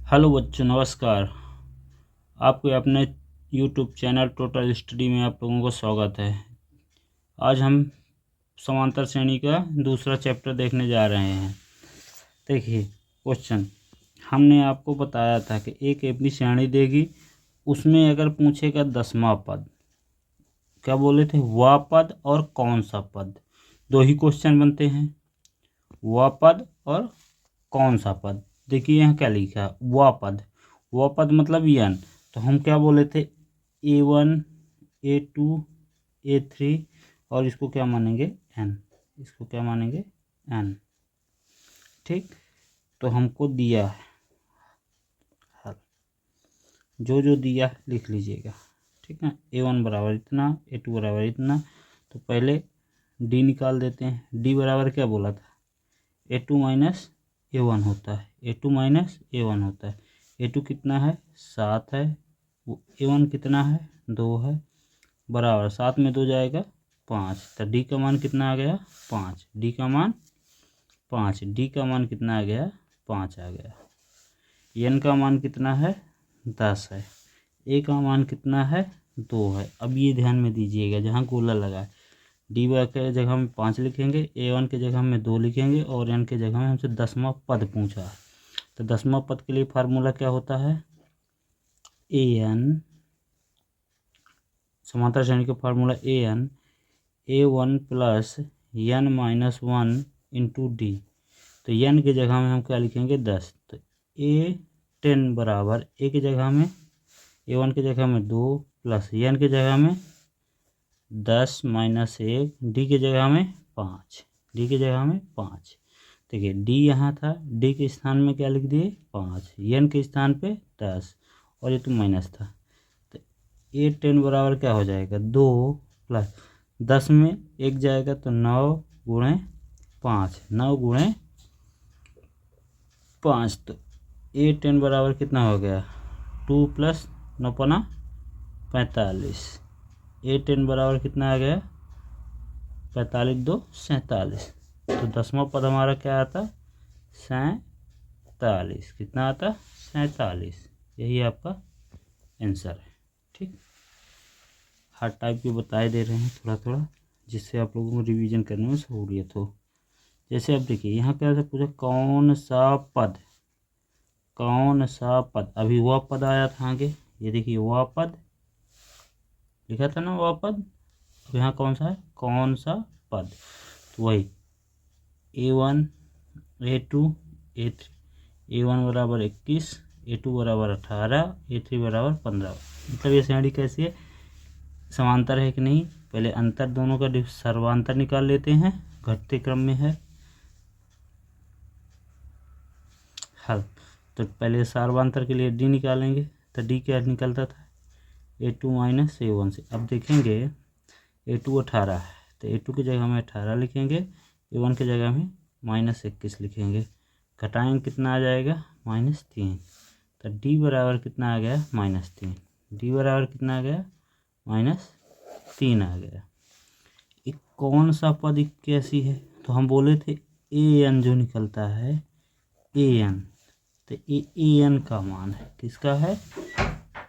Hello बच्चों, नमस्कार। आपके अपने यूट्यूब चैनल टोटल स्टडी में आप लोगों को स्वागत है। आज हम समांतर श्रेणी का दूसरा चैप्टर देखने जा रहे हैं। देखिए क्वेश्चन, हमने आपको बताया था कि एक अपनी श्रेणी देगी, उसमें अगर पूछेगा 10वां पद, क्या बोले थे, वह पद और कौन सा पद। दो ही क्वेश्चन बनते हैं, वह पद और कौन सा पद। देखिए यहाँ क्या लिखा है, वह पद मतलब एन। तो हम क्या बोले थे, A1 A2 A3 और इसको क्या मानेंगे एन, इसको क्या मानेंगे एन। ठीक, तो हमको दिया है हल, जो दिया लिख लीजिएगा। ठीक है, A1 बराबर इतना, A2 बराबर इतना। तो पहले डी निकाल देते हैं। डी बराबर क्या बोला था, A2 माइनस A1 होता है, A2 माइनस A1 होता है। A2 कितना है, 7 है। A1 कितना है, 2 है, बराबर 7 में 2 जाएगा 5। तो डी का मान कितना आ गया, 5। डी का मान 5, डी का मान कितना आ गया, 5 आ गया। एन का मान कितना है, 10 है। ए का मान कितना है, 2 है। अब ये ध्यान में दीजिएगा, जहाँ गोला लगा है डी के जगह में 5 लिखेंगे, A1 के जगह में 2 लिखेंगे और एन के जगह में हमसे 10वां पद पूछा है। तो 10वां पद के लिए फार्मूला क्या होता है, AN, समांतर श्रेणी का formula AN A1 plus N minus 1 into D. तो एन के जगह में हम क्या लिखेंगे, 10। तो A10 बराबर ए की जगह में, A1 की जगह में 2 प्लस एन की जगह में 10 माइनस 1, डी की जगह में 5, डी की जगह में 5। देखिए डी यहाँ था, डी के स्थान में क्या लिख दिए, 5, एन के स्थान पे 10 और ये तो माइनस था। तो A10 बराबर क्या हो जाएगा, 2 प्लस 10 में 1 जाएगा तो 9 गुणे 5, 9 गुणे 5। तो A10 बराबर कितना हो गया, 2 प्लस 9 पना 45। A10 बराबर कितना आ गया, 45 2 47। तो 10वां पद हमारा क्या आता, 47। कितना आता, 47। यही आपका आंसर है। ठीक, हर टाइप के बताए दे रहे हैं थोड़ा थोड़ा, जिससे आप लोगों को रिवीजन करने में सहूलियत हो। जैसे अब देखिए यहाँ क्या पूछा, कौन सा पद, कौन सा पद। अभी वह पद आया था आगे, ये देखिए वह पद लिखा था ना, वह पद। अब यहाँ कौन सा है, कौन सा पद। तो वही A1 A2 A3, A1 बराबर 21, A2 बराबर 18, A3 बराबर 15। मतलब ये श्रेणी कैसी है, समांतर है कि नहीं। पहले अंतर दोनों का सर्वांतर निकाल लेते हैं, घटते क्रम में है हल। तो पहले सर्वांतर के लिए डी निकालेंगे, तो डी क्या निकलता था, A2 माइनस A1 से। अब देखेंगे A2 18 है, तो A2 की जगह में 18 लिखेंगे, A1 की जगह में माइनस 21 लिखेंगे। घटाएंगे कितना आ जाएगा, -3। तो डी बराबर कितना आ गया, -3। डी बराबर कितना आ गया, -3 आ गया। एक कौन सा पद 81 है, तो हम बोले थे AN जो निकलता है AN। तो AN का मान है, किसका है,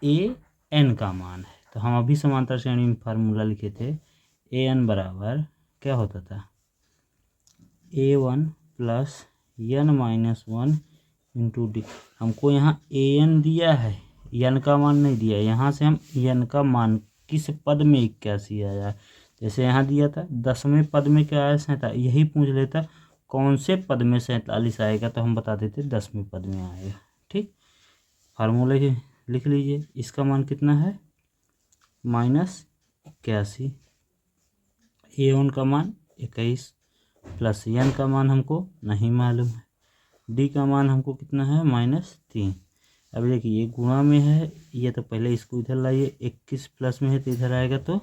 AN का मान है। तो हम अभी समांतर श्रेणी में फार्मूला लिखे थे, AN बराबर क्या होता था, A1 plus N minus 1 into D. हमको यहाँ AN दिया है, एन का मान नहीं दिया। यहाँ से हम एन का मान किस पद में 81 आया, जैसे यहाँ दिया था 10वें पद में क्या आया, 47। यही पूछ लेता कौन से पद में 47 आएगा, तो हम बता देते 10वें पद में आएगा। ठीक, फार्मूले लिख लीजिए। इसका मान कितना है, -81। A1 का मान 21 प्लस एन का मान हमको नहीं मालूम है, डी का मान हमको कितना है, -3। अब देखिए ये गुणा में है, ये तो पहले इसको इधर लाइए, 21 प्लस में है तो इधर आएगा तो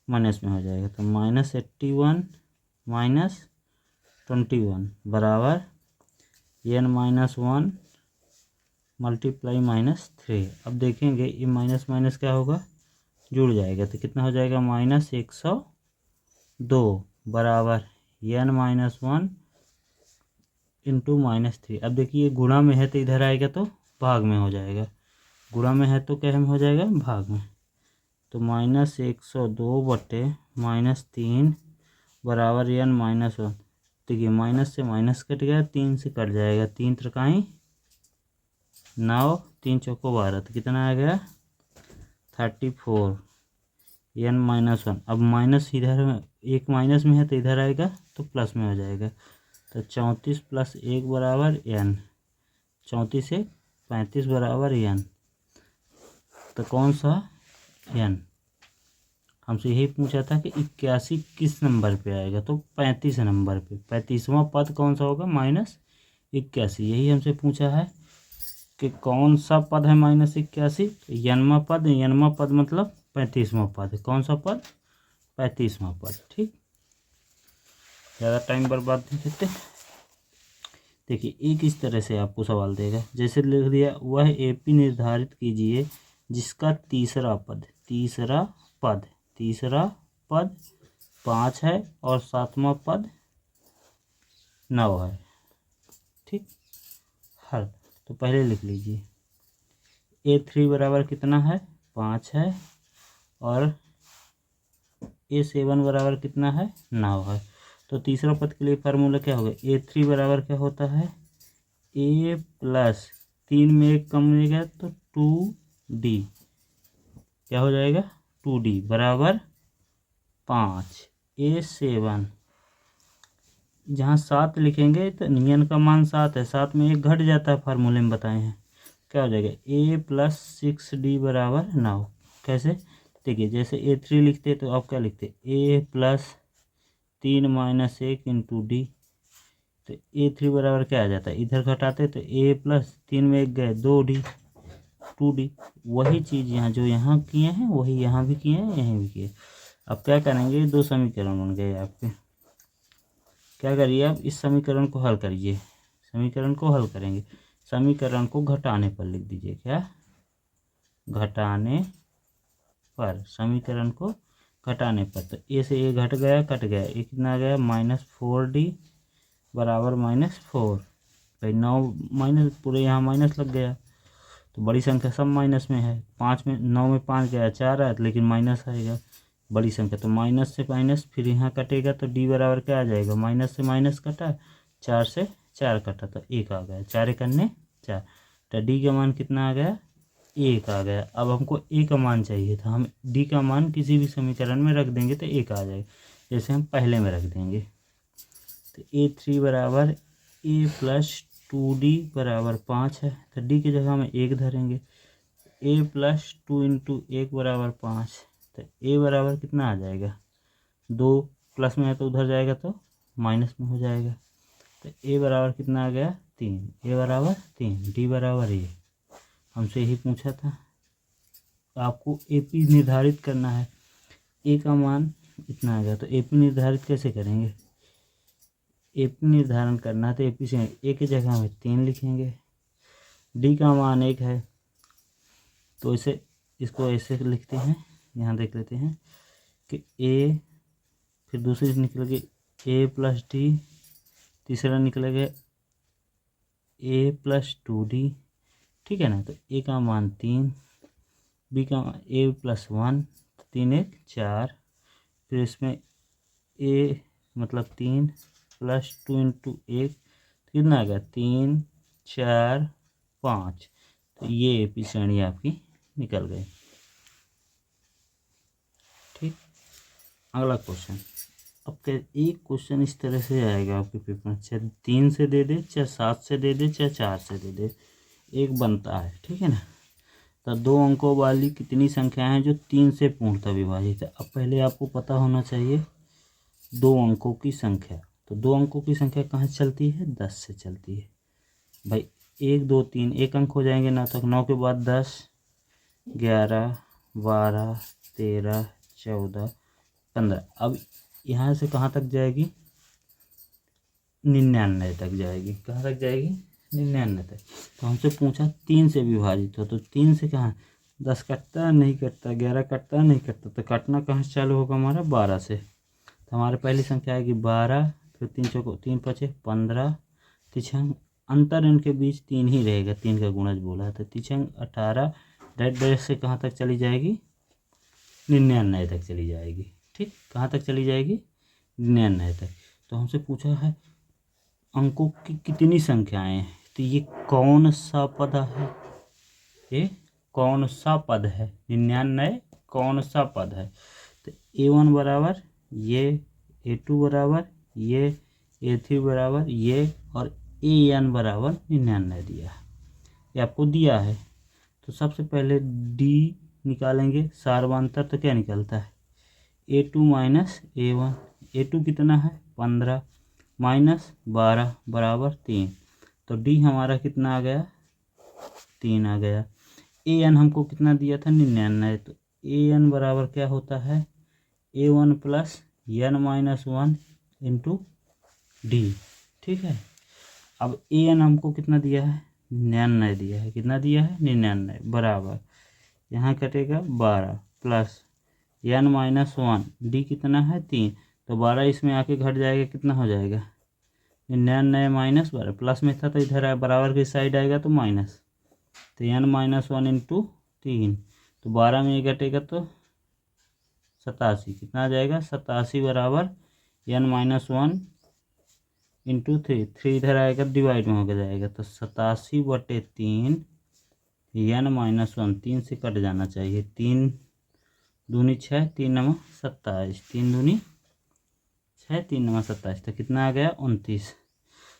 माइनस में हो जाएगा। तो -81 -21 बराबर एन माइनस 1 मल्टीप्लाई -3। अब देखेंगे ये माइनस माइनस क्या होगा, जुड़ जाएगा। तो कितना हो जाएगा, -102 बराबर एन माइनस 1 इंटू -3। अब देखिए गुणा में है तो इधर आएगा तो भाग में हो जाएगा, गुणा में है तो क्या में हो जाएगा, भाग में। तो -102/-3 बराबर n -1। देखिए माइनस से माइनस कट गया, 3 से कट जाएगा, 3 त्रिकाई 9, 3 चौको 12, तो कितना आ गया 34 n -1। अब माइनस इधर एक माइनस में है तो इधर आएगा तो प्लस में हो जाएगा। तो 34 + 1 बराबर n, 34 से 35 बराबर n। तो कौन सा n, हमसे यही पूछा था कि 81 किस नंबर पे आएगा, तो 35 नंबर पे। 35वां पद कौन सा होगा, -81। यही हमसे पूछा है कि कौन सा पद है -81, n वां पद। n वां पद मतलब 35वां पद। कौन सा पद, 35वां पद। ठीक, ज़्यादा टाइम बर्बाद नहीं करते। देखिए एक इस तरह से आपको सवाल देगा, जैसे लिख दिया, वह AP निर्धारित कीजिए जिसका तीसरा पद 5 है और 7वां पद 9 है। ठीक, हल तो पहले लिख लीजिए, A3 बराबर कितना है, 5 है, और A7 बराबर कितना है, 9 है। तो तीसरा पद के लिए फार्मूला क्या होगा, A3 बराबर क्या होता है, A + 3 में 1 कम ले गया तो 2D, क्या हो जाएगा 2D बराबर 5। A7 जहाँ 7 लिखेंगे तो n का मान 7 है, 7 में 1 घट जाता है, फार्मूले में बताए हैं। क्या हो जाएगा A + 6D बराबर 9। कैसे, देखिए जैसे A3 लिखते तो आप क्या लिखते, A + 3 - 1 × D। तो A3 बराबर क्या आ जाता है, इधर घटाते तो A + 3 में 1 गए 2D, 2D। वही चीज़ यहाँ जो यहाँ किए हैं वही यहाँ भी किए हैं, यहीं भी किए। अब क्या करेंगे, 2 समीकरण बन गए आपके। क्या करिए, आप इस समीकरण को हल करिए, समीकरण को हल करेंगे, समीकरण को घटाने पर लिख दीजिए, क्या घटाने पर, समीकरण को घटाने पर। तो A से A घट गया, कट गया, ये कितना आ गया -4D बराबर -4। भाई 9 माइनस, पूरे यहाँ माइनस लग गया, तो बड़ी संख्या सब माइनस में है। 5 में 9 में 5 गया 4 है, लेकिन माइनस आएगा बड़ी संख्या, तो माइनस से माइनस फिर यहाँ कटेगा, तो D बराबर क्या आ जाएगा, माइनस से माइनस कटा, 4 से 4 कटा तो 1 आ गया, 4 × 4। तो D का मान कितना आ गया, 1 आ गया। अब हमको A का मान चाहिए था, हम D का मान किसी भी समीकरण में रख देंगे तो 1 आ जाएगा, जैसे हम पहले में रख देंगे। तो A3 बराबर A + 2D बराबर 5 है, तो D की जगह में 1 धरेंगे। A + 2 × 1 बराबर 5, तो A बराबर कितना आ जाएगा, 2 प्लस में है तो उधर जाएगा तो माइनस में हो जाएगा। तो A बराबर कितना आ गया, 3। A बराबर 3, D बराबर A। हमसे यही पूछा था, आपको AP निर्धारित करना है, A का मान इतना आ गया। तो AP निर्धारित कैसे करेंगे, AP निर्धारण करना है तो AP से A की जगह में 3 लिखेंगे, D का मान 1 है, तो इसे इसको ऐसे लिखते हैं, यहाँ देख लेते हैं कि A, फिर दूसरी निकलेगी A + D, तीसरा निकलेगा A + 2D, ठीक है ना। तो A का मान 3, B का A + 1, 3 1 4, फिर इसमें A मतलब 3 + 2 × 1 कितना आ गया, 3 4 5। तो ये AP श्रेणी आपकी निकल गई। ठीक, अगला क्वेश्चन। अब क्या, एक क्वेश्चन इस तरह से आएगा आपके पेपर में, चाहे 3 से दे दे, चाहे 7 से दे दे, चाहे 4 से दे दे, एक बनता है, ठीक है ना। तो 2 अंकों वाली कितनी संख्याएं हैं जो 3 से पूर्णतः विभाजित है। अब पहले आपको पता होना चाहिए 2 अंकों की संख्या। तो 2 अंकों की संख्या कहाँ से चलती है, 10 से चलती है। भाई 1 2 3 एक अंक हो जाएंगे 9 तक, 9 के बाद 10 11 12 13 14 15। अब यहाँ से कहाँ तक जाएगी, 99 तक जाएगी। कहाँ तक जाएगी, 99 तक। तो हमसे पूछा 3 से विभाजित हो, तो 3 से कहाँ, 10 कटता है नहीं कटता, 11 कटता है नहीं कटता, तो कटना कहाँ से चालू होगा हमारा, 12 से। तो हमारी पहली संख्या आएगी 12, फिर 3 चौको 3 5 15, 3 6 अंतर इनके बीच 3 ही रहेगा, 3 का गुणज बोला है। तो 3 18 डायरेक्ट से कहाँ तक चली जाएगी, 99 तक चली जाएगी। ठीक, कहाँ तक चली जाएगी, 99 तक। तो हमसे पूछा है अंकों की कितनी संख्याएं हैं, तो ये कौन सा पद है, ये कौन सा पद है, 99 कौन सा पद है। तो A1 बराबर ये, A2 बराबर ये, A3 बराबर ये, और AN बराबर 99 दिया है, ये आपको दिया है। तो सबसे पहले D निकालेंगे, सार्वंतर तो क्या निकलता है, A2 माइनस A1। A2 कितना है 15 माइनस 12 बराबर 3। तो D हमारा कितना आ गया, 3 आ गया। AN हमको कितना दिया था 99, तो AN बराबर क्या होता है, A1 plus N minus 1 into D। ठीक है, अब AN हमको कितना दिया है, 99 दिया है, कितना दिया है 99 बराबर, यहाँ कटेगा 12 प्लस N माइनस 1, D कितना है 3, तो 12 इसमें आके घट जाएगा, कितना हो जाएगा 99 माइनस 12, प्लस में था तो इधर आया बराबर की साइड आएगा तो माइनस, तो N माइनस 1 इंटू 3, तो 12 में घटेगा तो 87, कितना आ जाएगा 87 बराबर N माइनस 1 इंटू 3 इधर आएगा डिवाइड में होकर जाएगा, तो 87/3 N माइनस 1, 3 से कट जाना चाहिए, 3 दूनी 6, 3 नवा 27, 3 दूनी 6, 3 नवा 27, तो कितना आ गया 29।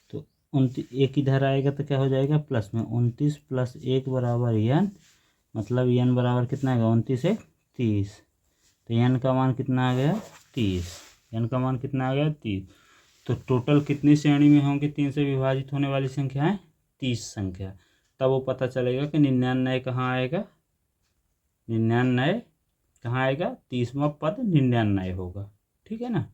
तो 29 एक इधर आएगा तो क्या हो जाएगा प्लस में, 29 प्लस 1 बराबर N, मतलब N बराबर कितना आएगा 29 से 30, तो N का मान कितना आ गया 30, N का मान कितना आ गया 30। तो टोटल कितनी श्रेणी में होंगी 3 से विभाजित होने वाली संख्याएं, 30 संख्या। तब वो पता चलेगा कि 99 कहाँ आएगा, 99 कहाँ आएगा, 30वां पद 99 होगा। ठीक है ना।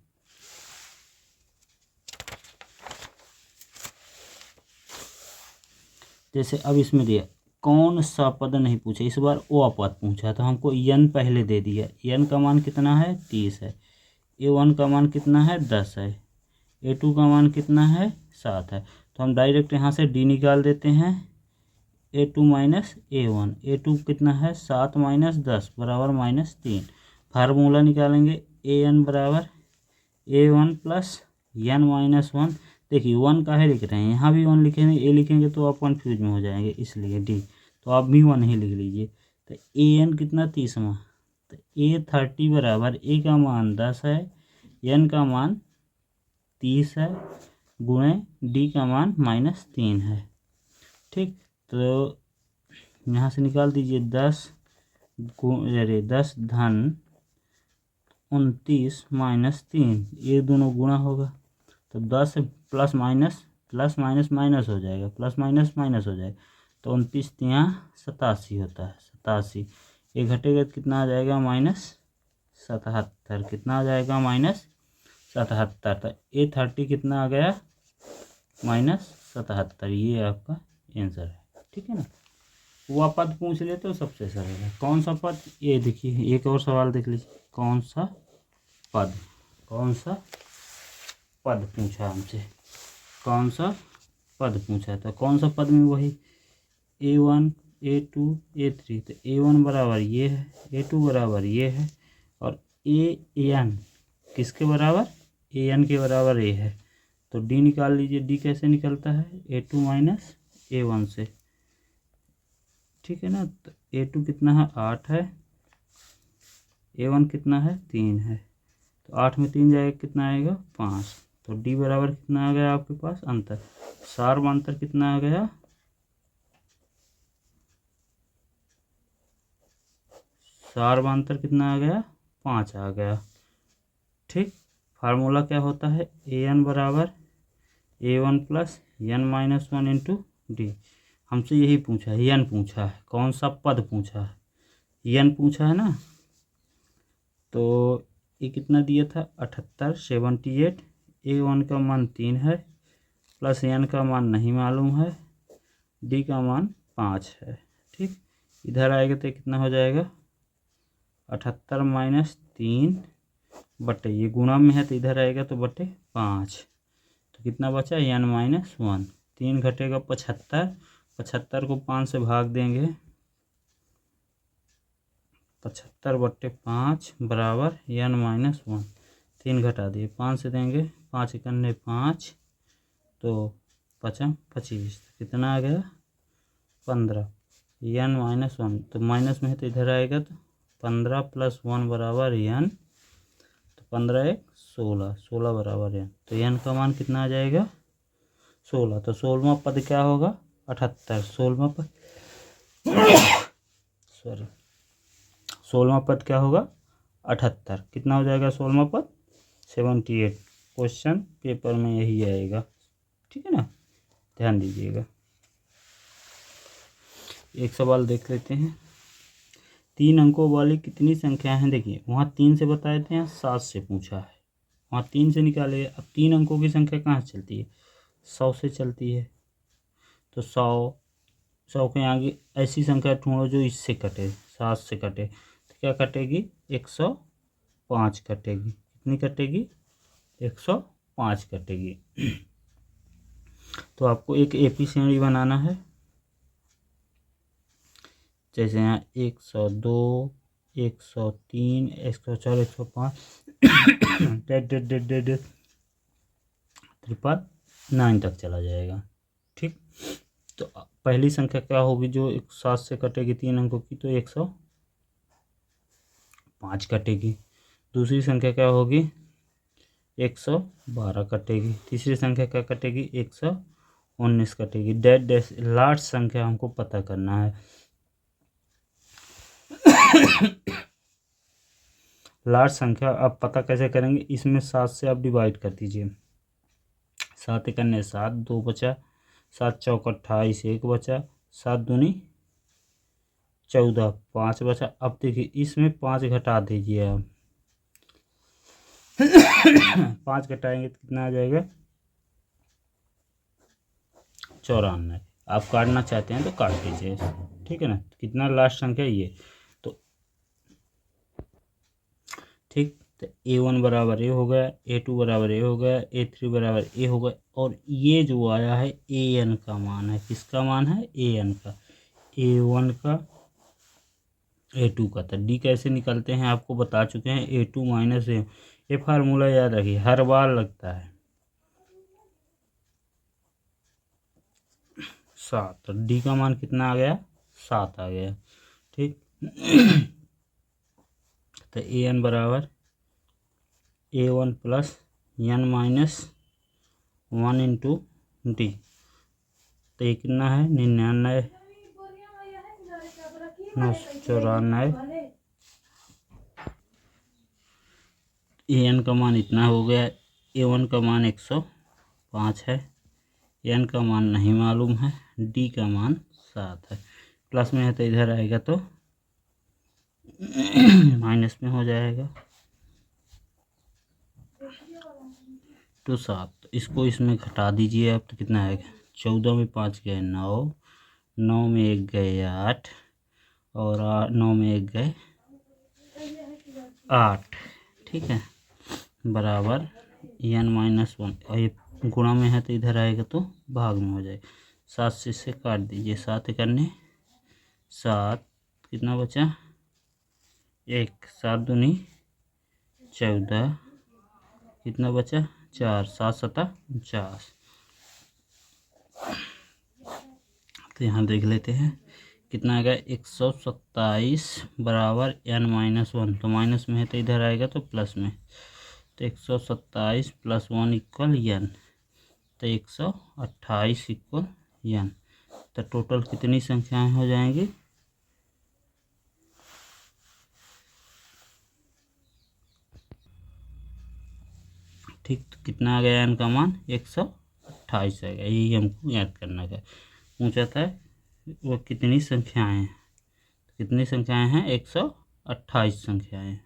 जैसे अब इसमें दिया कौन सा पद नहीं पूछा, इस बार वो पद पूछा, तो हमको N पहले दे दिया, N का मान कितना है 30 है, A1 का मान कितना है 10 है, A2 का मान कितना है 7 है। तो हम डायरेक्ट यहाँ से D निकाल देते हैं, A2 माइनस A1, A2 कितना है 7 माइनस 10 बराबर -3। फार्मूला निकालेंगे, AN बराबर A1 प्लस N माइनस 1। देखिए 1 काहे लिख रहे हैं, यहाँ भी 1 लिखेंगे, A लिखेंगे तो आप कन्फ्यूज में हो जाएंगे, इसलिए D, तो आप भी 1 ही लिख लीजिए। तो AN कितना 30वां, तो A30 बराबर A का मान 10 है, N का मान 30 है, गुणे D का मान -3 है। ठीक, तो यहाँ से निकाल दीजिए 10 धन 29 माइनस 3, ये दोनों गुणा होगा, तो 10 प्लस माइनस माइनस हो जाएगा, प्लस माइनस माइनस हो जाएगा, तो 29 यहाँ 87 होता है, 87 ये घटेगा तो कितना आ जाएगा -77, कितना आ जाएगा -77। तो A30 कितना आ गया -77, ये आपका आंसर है। ठीक है ना। वह पद पूछ ले तो सबसे सरल है, कौन सा पद, ये देखिए एक और सवाल देख लीजिए, कौन सा पद पूछा हमसे, कौन सा पद पूछा, तो कौन सा पद में वही A1 A2 A3, तो A1 बराबर ये है, A2 बराबर ये है, और AN किसके बराबर, AN के बराबर ये है। तो D निकाल लीजिए, D कैसे निकलता है A2 माइनस A1 से। ठीक है ना। तो A2 कितना है 8 है, A1 कितना है 3 है, तो 8 में 3 जाएगा कितना आएगा 5, तो D बराबर कितना आ गया आपके पास अंतर, सार्वंतर कितना आ गया, सार्वंतर कितना आ गया 5 आ गया। ठीक, फार्मूला क्या होता है, AN बराबर A1 plus N minus 1 into D। हमसे यही पूछा है, N पूछा है, कौन सा पद पूछा है, N पूछा है ना। तो ये कितना दिया था 78 78, A1 का मान 3 है, प्लस N का मान नहीं मालूम है, D का मान 5 है। ठीक, इधर आएगा तो कितना हो जाएगा 78 माइनस 3 बटे, ये गुणा में है तो इधर आएगा तो बटे 5, तो कितना बचा N माइनस 1, 3 घटेगा 75, 75 को 5 से भाग देंगे, 75/5 बराबर n-1। 3 घटा दिए, 5 से देंगे, 5 इकन्ने 5, तो 5×5 कितना आ गया 15, n-1। तो माइनस में है तो इधर आएगा, तो 15 + 1 बराबर n, तो 15 × 1 = 16, 16 बराबर n। तो n का मान कितना आ जाएगा 16। तो 16वां पद क्या होगा 78। 16वां पद सॉरी 16वां पद क्या होगा 78। कितना हो जाएगा 16वां पद 78। क्वेश्चन पेपर में यही आएगा, ठीक है ना, ध्यान दीजिएगा। एक सवाल देख लेते हैं। 3 अंकों वाली कितनी संख्या हैं, देखिए वहाँ 3 से बताए थे, यहाँ 7 से पूछा है, वहाँ 3 से निकाले। अब 3 अंकों की संख्या कहाँ से चलती है 100 से चलती है। तो 100 के आगे ऐसी संख्या ढूंढो जो इससे कटे, 7 से कटे। तो क्या कटेगी 105 कटेगी। कितनी कटेगी 105 कटेगी। तो आपको एक एपी श्रेणी बनाना है, जैसे यहाँ 102, 103, 104, 105 9 तक चला जाएगा, ठीक। तो पहली संख्या क्या होगी जो 7 से कटेगी 3 अंकों की, तो 105 कटेगी। दूसरी संख्या क्या होगी 112 कटेगी। तीसरी संख्या क्या कटेगी 119 कटेगी। लास्ट संख्या हमको पता करना है। लास्ट संख्या आप पता कैसे करेंगे, इसमें 7 से आप डिवाइड कर दीजिए। 7 इकन्ने 7, 2 बचा, 7 चौक 28, 1 बचा, 7 दूनी 14, 5 बचा। अब देखिए इसमें 5 घटा दीजिए आप 5 घटाएंगे तो कितना आ जाएगा 94। आप काटना चाहते हैं तो काट दीजिए, ठीक है ना। तो कितना लास्ट संख्या ये, तो ठीक। तो A1 बराबर A हो गया, A2 बराबर A हो गया, A3 बराबर A हो गया, और ये जो आया है AN का मान है। किसका मान है AN का, A1 का, A2 का। तो D कैसे निकलते हैं आपको बता चुके हैं, A2 - A। ये फार्मूला याद रखिए, हर बार लगता है 7। तो D का मान कितना आ गया 7 आ गया, ठीक। तो AN बराबर A1 + n-1 × D। तो ये कितना है 99, 994। AN का मान इतना हो गया। A1 का मान 105 है, N का मान नहीं मालूम है, D का मान 7 है। प्लस में है तो इधर आएगा तो माइनस में हो जाएगा, तो 7। इसको इसमें घटा दीजिए आप, तो कितना आएगा 14 में 5 गए 9, 9 में 1 गए 8, और 9 में 1 गए 8, ठीक है, बराबर n-1। और ये गुणा में है तो इधर आएगा तो भाग में हो जाएगा। 7 से इससे काट दीजिए, 7 इकन्ने 7, कितना बचा 1, 7 दूनी 14, कितना बचा 4, 7 × 7 = 49। तो यहाँ देख लेते हैं कितना आ गया 127 बराबर n-1। तो माइनस में है तो इधर आएगा तो प्लस में, तो 127 + 1 = n, तो 128 = n। तो टोटल कितनी संख्याएं हो जाएंगी, ठीक। तो कितना आ गया n का मान 128 आएगा। यही हमको याद करना है। पूछा था वो कितनी संख्याएं हैं, कितनी संख्याएं हैं 128 संख्याएं।